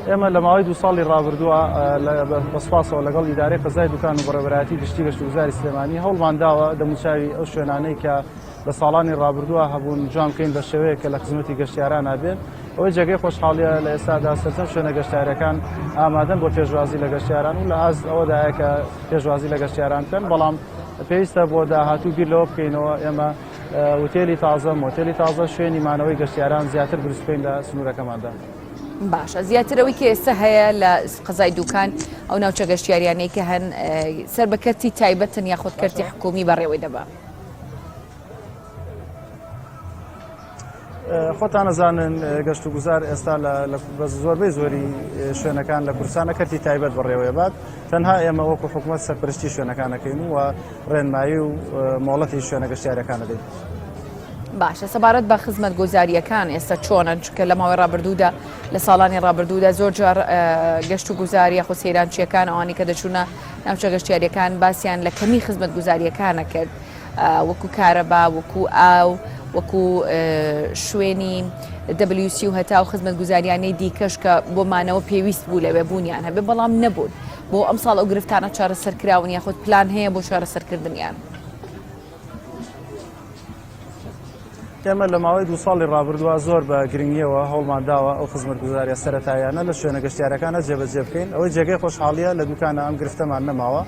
ئێمە لە ماوەی 2 ساڵی ڕابردووە بەسپاسەوە لەگەڵ ئیدارەی قەزای دوکان و بەڕێوەبەرایەتی گشتی گەشتوگوزاری سلێمانی هەوڵمان داوە دەموچاوی ئەو شوێنانەی کە لە ساڵانی ڕابردووە هەبوون جوان بکەین بە شێوەیە کە لە خزمەتی گەشتیاران نابێت. ئەوەی جێگەی خۆشحاڵیە لە ئێستادا سەرجەم شوێنە گەشتیارەکان ئامادەن بۆ پێشوازی لە گەشتیاران و لە ئاز ئەوەدایە کە پێشوازی لە گەشتیاران بکەن، بەڵام پێویستە بۆ داهاتوو بیر لەوە بکەینەوە ئێمە وتێلی تازە مۆتێلی تازە شوێنی مانەوەی گەشتیاران زیاتر دروست بکەین لە سنوورەکەماندا. باشە زیاترەوەی کە ئێستا هەیە لە قەزای دوکان ئەو ناوچە گەشتیاریانەی کە هەن سەر بە کەرتی تایبەتن یاخود کەرتی حکومی بەڕێوەی دەبا. خۆتان نەزانن گەشتوگوزار ئێستا بە زۆربەی زۆری شوێنەکان لە کوردستانە کەرتی تایبەت بەڕێوەیە بات، تەنها ئێمە وەکو حکوومەت سەرپەرشتی شوێنەکانەکەین و ڕێنمایی و مۆڵەتی شوێنە گەشتیارەکانە دەین. باشە سەبارەت بە خزمەت گۆزاریەکان ئێستا چۆنن چونکە لە ماوەی ڕابردوودا لە ساڵانی ڕابردوودا زۆر جار گەشت و گوزاری یاخۆ سەیرانچیەکان ئەوانی کە دەچوونە ناوچە گەشتیاریەکان باسییان لە کەمی خزمەت گوزاریەکانە کرد وەکو کارەبا وەکو ئاو وەکو شوێنی WC و هەتا و خزمەت گوزاریانەی دیکەش کە بۆمانەوە پێویست بوو لەوێ بوونیان هەبێ بەڵام نەبوون بۆ ئەم ساڵ ئەو گرفتانە چارەسەرکراون یاخود پلان هەیە بۆ چارەسەرکردنیان. ئێمە لە ماوەی 2 ساڵی ڕابردووە زۆر بە گرنگیەوە هەوڵمان داوە ئەو خزمەت گوزاریە سەرەتایانە لە شوێنە گەشتیارەکانە جێبەجێ بکەین. ئەوەی جێگەی خۆشحاڵیە لە دوکانە ئەم گرفتەمان نەماوە،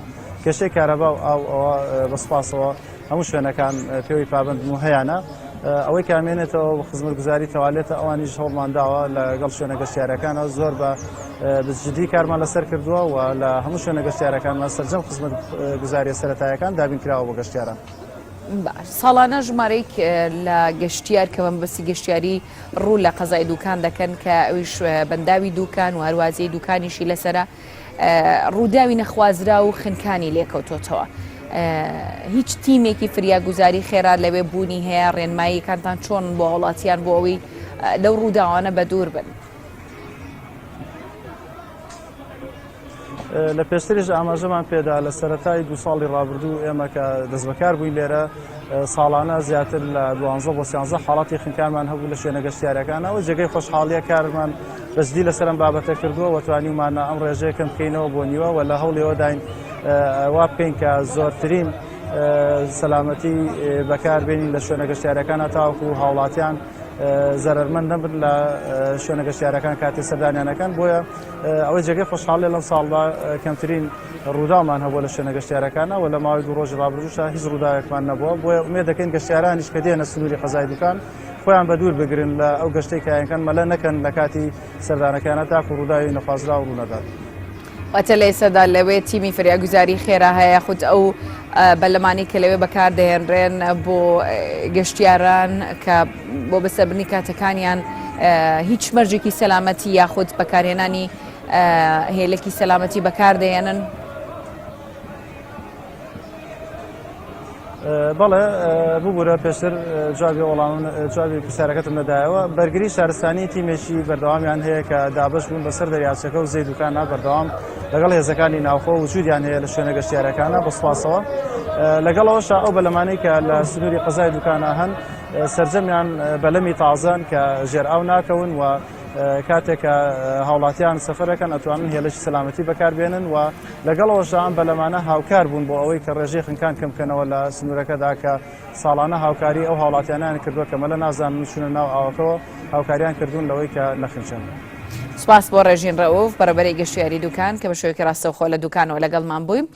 کێشەی کارەبا و ئەوە بەسپاسەوە هەموو شوێنەکان پێوەی پابند و هەیەە. ئەوەی کامێنێتەوە خزمەت گوزاری تەواالێتە ئەوانیش هەوڵمان داوە لەگەڵ شوێنە گەشتیارەکانەوە زۆر بە جدی کارمان لەسەر کردووە و لە هەموو شوێنە گەشتیارەکانمان سەرجەم خزمەت گوزاریە سەرەتایەکان دابینکراوە بۆ گەشتیاران. ساڵانە ژمارەیەک لە گەشتیار کە بەمبەستی گەشتیاری ڕوو لە قەزای دوکان دەکەن کە ئەویش بەنداوی دوکان و هەروازی دوکانیشی لەسرە ڕووداوی نەخوازرا و خنکانی لێکەوتۆتەوە. هیچ تیمێکی فریاگوزاری خێرا لەوێ بوونی هەیە ڕێنماییەکانتان چۆن بۆ وڵاتیان بۆ ئەوەی لەو ڕووداوانە بە دوور بن؟ لە پێشتریش ئاماژەمان پێدا لە سەرەتای 2 ساڵی ڕابردوو ئێمە کە دەستبەکار بووین لێرە ساڵانە زیاتر لە 12 بۆ 13 حاڵاتی خنکانمان هەبوو لە شوێنە گەشتیارەکانەوە جێگەی خۆشحاڵیە کارمان بەزدی لەسەر ئەم بابەتە کردووە و توانیمانە ئەم ڕێژەیەکەم بکەینەوە بۆ نیوە و لە هەوڵێەوە داین وا بکەین کە زۆرترین سەلامەتی بەکاربێنین لە شوێنە گەشتیارەکانە تاوەکو هاوڵاتیان زەرمەند نەبن لە شوێنە گەشتیارەکان کاتی سەردانیانەکان بۆیە ئەوەی جێگەی خۆشحاڵێ لەم ساڵدا کەمترین ڕووداومان هەبووە لە شوێنە گەشتیارەکانە و لە ماوەی 2 ڕۆژی ڕابردووشە هیچ ڕووداوێکمان نەبووە بۆیە ئومێد دەکەین گەشتیارانیش کە دێنە سنووری قەزای دوکان خۆیان بە دوور بگرن لە ئەو گەشتەی کایەکان مەلە نەکەن لە کاتی سەردانەکانە تاکو ڕووداوی نەخوازرا و ڕوونەدات. واتە لە ئێستادا لەوێ تیمی فریاگوزاری خێرا هەیە خود ئەو بەلەمانی کە لەوێ بەکار دەهێنرێن بۆ گەشتیاران کە بۆ بەسەربردنی کاتەکانیان هیچ مەرجێکی سەلامەتی یاخود بەکارهێنانی هێلێکی سەلامەتی بەکاردەهێنن. بەڵێ ببوورە پێشتر جوابی پرسیارەکەتم نەدایەوە. بەرگری شارستانی تیمێکی بەردەوامیان هەیە کە دابش بوون بەسەر دەریاچەکە و زەی دوکانە بەردەوام لەگەڵ هێزەکانی ناوخۆ وجودیان هەیە لە شوێنە گەشتیارەکانە بەسپاسەوە. لەگەڵەوەشە ئەو بەلەمانەی کە لە سنووری قەزای دوکانە هەن سەرجەمیان بەلەمی تازان کە ژێرئاو ناکەون و کاتێکە هاوڵاتیان سەفەرەکەن ئەتوانن هێلەشی سەلامەتی بەکاربێنن و لەگەڵەوەشە ئەم بەلەمانە هاوکار بوون بۆ ئەوەی کە ڕێژەی خنکان کەم بکەنەوە لە سنوورەکەدا کە ساڵانە هاوکاری ئەو هاوڵاتیانیان کردووە کە مەلە نازانن چونە ناو ئاوەکەوە هاوکاریان کردوون لەوەی کە نەخنچن. سپاس بۆ ڕێژین ڕەوف بەڕێبەری گەشتیاری دوکان کە بە شێوەیەکی ڕاستەوخۆ لە دوکانەوە لەگەڵمان بووین.